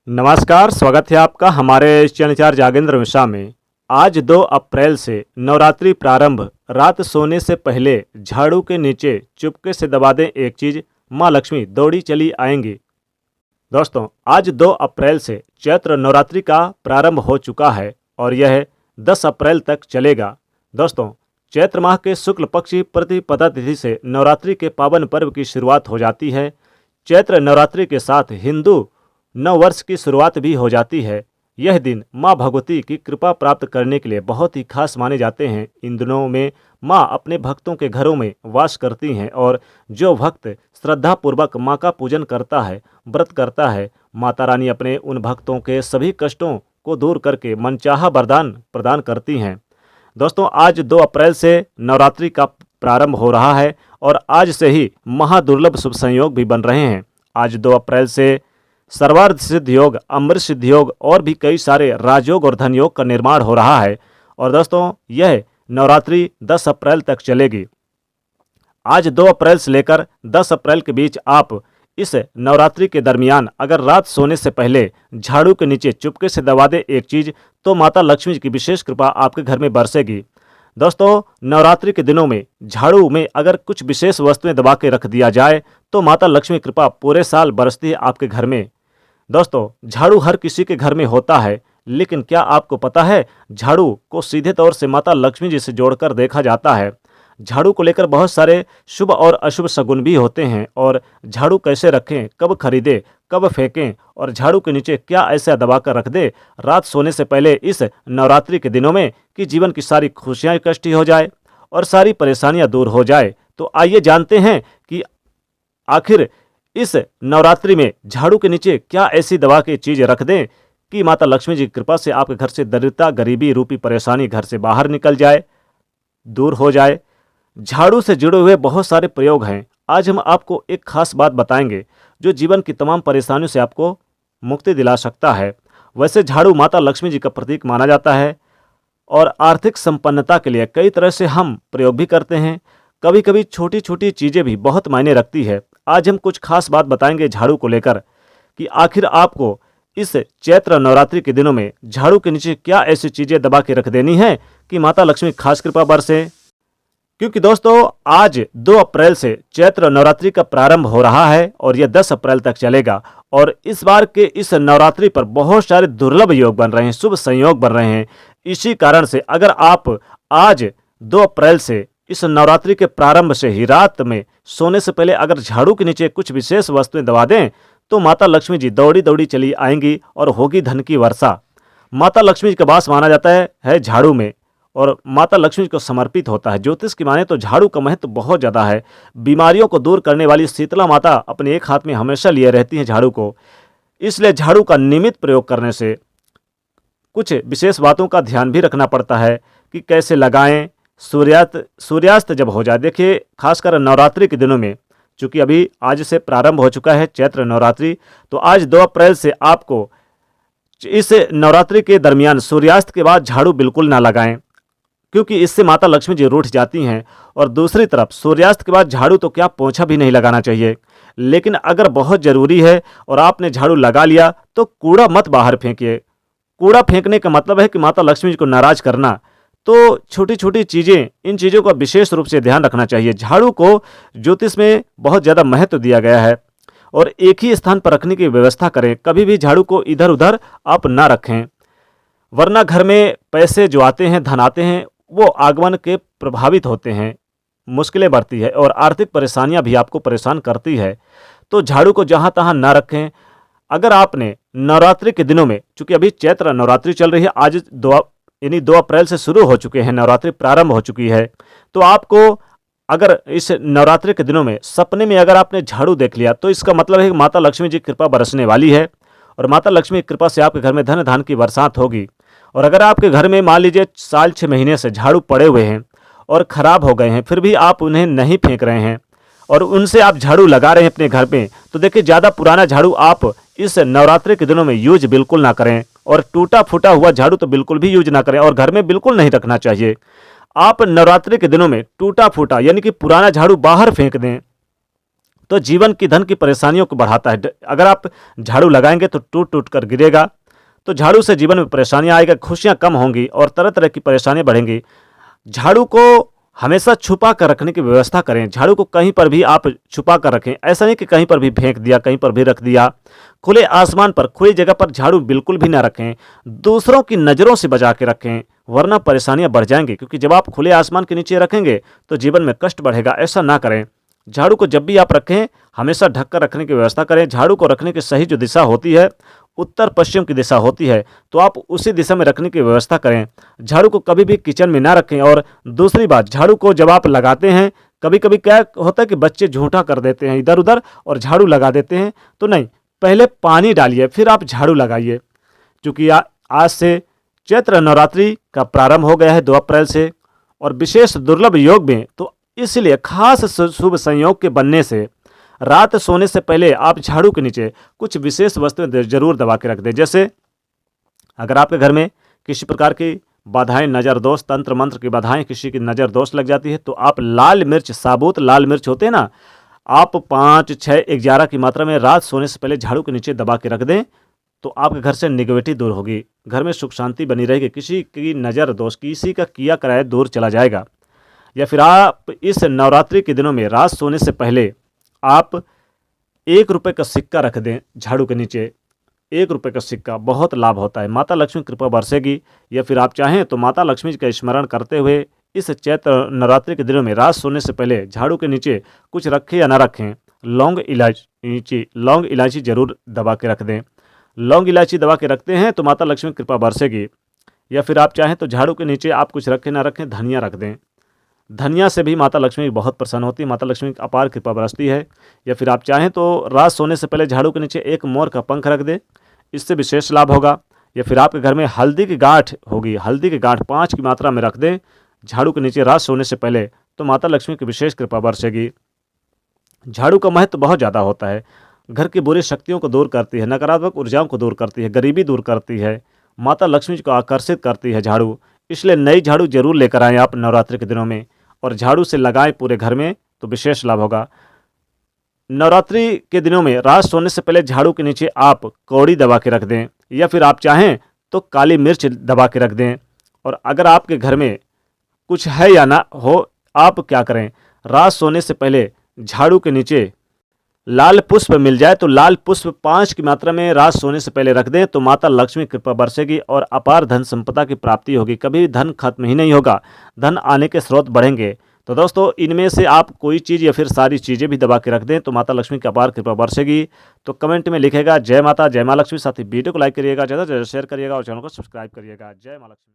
नमस्कार, स्वागत है आपका हमारे इस चैनल जागेंद्र मिश्रा में। आज 2 अप्रैल से नवरात्रि प्रारंभ। रात सोने से पहले झाड़ू के नीचे चुपके से दबा दें एक चीज़, माँ लक्ष्मी दौड़ी चली आएंगी। दोस्तों, आज 2 अप्रैल से चैत्र नवरात्रि का प्रारंभ हो चुका है और यह 10 अप्रैल तक चलेगा। दोस्तों, चैत्र माह के शुक्ल पक्ष की प्रतिपदा तिथि से नवरात्रि के पावन पर्व की शुरुआत हो जाती है। चैत्र नवरात्रि के साथ हिंदू नव वर्ष की शुरुआत भी हो जाती है। यह दिन माँ भगवती की कृपा प्राप्त करने के लिए बहुत ही खास माने जाते हैं। इन दिनों में माँ अपने भक्तों के घरों में वास करती हैं और जो भक्त श्रद्धापूर्वक माँ का पूजन करता है, व्रत करता है, माता रानी अपने उन भक्तों के सभी कष्टों को दूर करके मनचाहा वरदान प्रदान करती हैं। दोस्तों, आज 2 अप्रैल से नवरात्रि का प्रारंभ हो रहा है और आज से ही महादुर्लभ शुभ संयोग भी बन रहे हैं। आज 2 अप्रैल से सर्वार्थ सिद्ध योग, अमृत सिद्ध योग और भी कई सारे राजयोग और धन योग का निर्माण हो रहा है। और दोस्तों, यह नवरात्रि 10 अप्रैल तक चलेगी। आज 2 अप्रैल से लेकर 10 अप्रैल के बीच आप इस नवरात्रि के दरमियान अगर रात सोने से पहले झाड़ू के नीचे चुपके से दबा दे एक चीज़, तो माता लक्ष्मी की विशेष कृपा आपके घर में बरसेगी। दोस्तों, नवरात्रि के दिनों में झाड़ू में अगर कुछ विशेष वस्तुएं दबा के रख दिया जाए तो माता लक्ष्मी कृपा पूरे साल बरसती है आपके घर में। दोस्तों, झाड़ू हर किसी के घर में होता है, लेकिन क्या आपको पता है झाड़ू को सीधे तौर से माता लक्ष्मी जी से जोड़कर देखा जाता है। झाड़ू को लेकर बहुत सारे शुभ और अशुभ शगुन भी होते हैं और झाड़ू कैसे रखें, कब खरीदें, कब फेंकें और झाड़ू के नीचे क्या ऐसा दबा कर रख दे रात सोने से पहले इस नवरात्रि के दिनों में कि जीवन की सारी खुशियाँ इकट्ठी हो जाए और सारी परेशानियाँ दूर हो जाए। तो आइए जानते हैं कि आखिर इस नवरात्रि में झाड़ू के नीचे क्या ऐसी दबा के चीज़ रख दें कि माता लक्ष्मी जी की कृपा से आपके घर से दरिद्रता, गरीबी रूपी परेशानी घर से बाहर निकल जाए, दूर हो जाए। झाड़ू से जुड़े हुए बहुत सारे प्रयोग हैं। आज हम आपको एक खास बात बताएंगे जो जीवन की तमाम परेशानियों से आपको मुक्ति दिला सकता है। वैसे झाड़ू माता लक्ष्मी जी का प्रतीक माना जाता है और आर्थिक संपन्नता के लिए कई तरह से हम प्रयोग भी करते हैं। कभी कभी छोटी छोटी चीज़ें भी बहुत मायने रखती है। आज हम कुछ खास बात बताएंगे झाड़ू को लेकर कि आखिर आपको इस चैत्र नवरात्रि के दिनों में झाड़ू के नीचे क्या ऐसी चीज़ें दबा के रख देनी है कि माता लक्ष्मी खास कृपा बरसे। क्योंकि दोस्तों, आज 2 अप्रैल से चैत्र नवरात्रि का प्रारंभ हो रहा है और यह 10 अप्रैल तक चलेगा। और इस बार के इस नवरात्रि पर बहुत सारे दुर्लभ योग बन रहे हैं, शुभ संयोग बन रहे हैं। इसी कारण से अगर आप आज 2 अप्रैल से इस नवरात्रि के प्रारंभ से ही रात में सोने से पहले अगर झाड़ू के नीचे कुछ विशेष वस्तुएं दबा दें तो माता लक्ष्मी जी दौड़ी दौड़ी चली आएंगी और होगी धन की वर्षा। माता लक्ष्मी जी का वास माना जाता है झाड़ू में और माता लक्ष्मी जी को समर्पित होता है। ज्योतिष की माने तो झाड़ू का महत्व बहुत ज़्यादा है। बीमारियों को दूर करने वाली शीतला माता अपने एक हाथ में हमेशा लिए रहती हैं झाड़ू को। इसलिए झाड़ू का नियमित प्रयोग करने से कुछ विशेष बातों का ध्यान भी रखना पड़ता है कि कैसे लगाएं। सूर्यास्त जब हो जाए, देखिए खासकर नवरात्रि के दिनों में, चूँकि अभी आज से प्रारंभ हो चुका है चैत्र नवरात्रि, तो आज 2 अप्रैल से आपको इस नवरात्रि के दरमियान सूर्यास्त के बाद झाड़ू बिल्कुल ना लगाएं, क्योंकि इससे माता लक्ष्मी जी रूठ जाती हैं। और दूसरी तरफ सूर्यास्त के बाद झाड़ू तो क्या पोंछा भी नहीं लगाना चाहिए। लेकिन अगर बहुत ज़रूरी है और आपने झाड़ू लगा लिया तो कूड़ा मत बाहर फेंकिए। कूड़ा फेंकने का मतलब है कि माता लक्ष्मी जी को नाराज़ करना। तो छोटी छोटी चीज़ें, इन चीज़ों का विशेष रूप से ध्यान रखना चाहिए। झाड़ू को ज्योतिष में बहुत ज़्यादा महत्व दिया गया है और एक ही स्थान पर रखने की व्यवस्था करें। कभी भी झाड़ू को इधर उधर आप ना रखें, वरना घर में पैसे जो आते हैं, धन आते हैं, वो आगमन के प्रभावित होते हैं, मुश्किलें बढ़ती है और आर्थिक परेशानियां भी आपको परेशान करती है। तो झाड़ू को जहां तहां ना रखें। अगर आपने नवरात्रि के दिनों में, चूँकि अभी चैत्र नवरात्रि चल रही है, आज 2 अप्रैल से शुरू हो चुके हैं, नवरात्रि प्रारंभ हो चुकी है, तो आपको अगर इस नवरात्रि के दिनों में सपने में अगर आपने झाड़ू देख लिया तो इसका मतलब है कि माता लक्ष्मी जी की कृपा बरसने वाली है और माता लक्ष्मी की कृपा से आपके घर में धन धान की बरसात होगी। और अगर आपके घर में मान लीजिए साल 6 महीने से झाड़ू पड़े हुए हैं और ख़राब हो गए हैं, फिर भी आप उन्हें नहीं फेंक रहे हैं और उनसे आप झाड़ू लगा रहे हैं अपने घर में, तो देखिए ज़्यादा पुराना झाड़ू आप इस नवरात्रि के दिनों में यूज बिल्कुल ना करें और टूटा फूटा हुआ झाड़ू तो बिल्कुल भी यूज ना करें और घर में बिल्कुल नहीं रखना चाहिए। आप नवरात्रि के दिनों में टूटा फूटा यानी कि पुराना झाड़ू बाहर फेंक दें तो जीवन की धन की परेशानियों को बढ़ाता है। अगर आप झाड़ू लगाएंगे तो टूट टूट कर गिरेगा। तो झाड़ू से जीवन में परेशानियां आएगा, खुशियां कम होंगी और तरह तरह की परेशानियां बढ़ेंगी। झाड़ू को हमेशा छुपा कर रखने की व्यवस्था करें। झाड़ू को कहीं पर भी आप छुपा कर रखें, ऐसा नहीं कि कहीं पर भी फेंक दिया, कहीं पर भी रख दिया। खुले आसमान पर, खुली जगह पर झाड़ू बिल्कुल भी ना रखें। दूसरों की नज़रों से बचा के रखें, वरना परेशानियां बढ़ जाएंगी। क्योंकि जब आप खुले आसमान के नीचे रखेंगे तो जीवन में कष्ट बढ़ेगा, ऐसा ना करें। झाड़ू को जब भी आप रखें हमेशा ढक कर रखने की व्यवस्था करें। झाड़ू को रखने की सही जो दिशा होती है उत्तर पश्चिम की दिशा होती है, तो आप उसी दिशा में रखने की व्यवस्था करें। झाड़ू को कभी भी किचन में ना रखें। और दूसरी बात, झाड़ू को जब आप लगाते हैं, कभी कभी क्या होता है कि बच्चे झूठा कर देते हैं इधर उधर और झाड़ू लगा देते हैं। तो नहीं, पहले पानी डालिए फिर आप झाड़ू लगाइए। क्योंकि आज से चैत्र नवरात्रि का प्रारंभ हो गया है 2 अप्रैल से, और विशेष दुर्लभ योग में, तो इसलिए खास शुभ संयोग के बनने से रात सोने से पहले आप झाड़ू के नीचे कुछ विशेष वस्तुएं जरूर दबा के रख दें। जैसे अगर आपके घर में किसी प्रकार की बाधाएं, नज़र दोष, तंत्र मंत्र की बाधाएं, किसी की नज़र दोष लग जाती है, तो आप लाल मिर्च, साबुत लाल मिर्च होते हैं ना, आप 5, 6, 11 की मात्रा में रात सोने से पहले झाड़ू के नीचे दबा के रख दें। तो आपके घर से निगेटिविटी दूर होगी, घर में सुख शांति बनी रहेगी, किसी की नज़र दोष, किसी का किया कराया दूर चला जाएगा। या फिर आप इस नवरात्रि के दिनों में रात सोने से पहले आप 1 रुपये का सिक्का रख दें झाड़ू के नीचे। 1 रुपये का सिक्का बहुत लाभ होता है, माता लक्ष्मी की कृपा बरसेगी। या फिर आप चाहें तो माता लक्ष्मी का स्मरण करते हुए इस चैत्र नवरात्रि के दिनों में रात सोने से पहले झाड़ू के नीचे कुछ रखें या ना रखें, लौंग इलायची जरूर दबा के रख दें। लौंग इलायची दबा के रखते हैं तो माता लक्ष्मी की कृपा बरसेगी। या फिर आप चाहें तो झाड़ू के नीचे आप कुछ रखें ना रखें, धनिया रख दें। धनिया से भी माता लक्ष्मी बहुत प्रसन्न होती है, माता लक्ष्मी की अपार कृपा बरसती है। या फिर आप चाहें तो रात सोने से पहले झाड़ू के नीचे एक मोर का पंख रख दें, इससे विशेष लाभ होगा। या फिर आपके घर में हल्दी की गांठ होगी, हल्दी की गांठ 5 की मात्रा में रख दें झाड़ू के नीचे रात सोने से पहले, तो माता लक्ष्मी की विशेष कृपा बरसेगी। झाड़ू का महत्व बहुत ज़्यादा होता है, घर की बुरी शक्तियों को दूर करती है, नकारात्मक ऊर्जाओं को दूर करती है, गरीबी दूर करती है, माता लक्ष्मी को आकर्षित करती है झाड़ू। इसलिए नई झाड़ू जरूर लेकर आएँ आप नवरात्रि के दिनों में, और झाड़ू से लगाएं पूरे घर में, तो विशेष लाभ होगा। नवरात्रि के दिनों में रात सोने से पहले झाड़ू के नीचे आप कौड़ी दबा के रख दें, या फिर आप चाहें तो काली मिर्च दबा के रख दें। और अगर आपके घर में कुछ है या ना हो, आप क्या करें, रात सोने से पहले झाड़ू के नीचे लाल पुष्प मिल जाए तो लाल पुष्प 5 की मात्रा में रात सोने से पहले रख दें, तो माता लक्ष्मी कृपा बरसेगी और अपार धन संपदा की प्राप्ति होगी। कभी धन खत्म ही नहीं होगा, धन आने के स्रोत बढ़ेंगे। तो दोस्तों, इनमें से आप कोई चीज़ या फिर सारी चीज़ें भी दबा के रख दें तो माता लक्ष्मी की अपार कृपा बरसेगी। तो कमेंट में लिखेगा जय माता, जय माँ लक्ष्मी। साथ ही वीडियो को लाइक करिएगा, ज़्यादा से ज़्यादा शेयर करिएगा और चैनल को सब्सक्राइब करिएगा। जय माँ लक्ष्मी।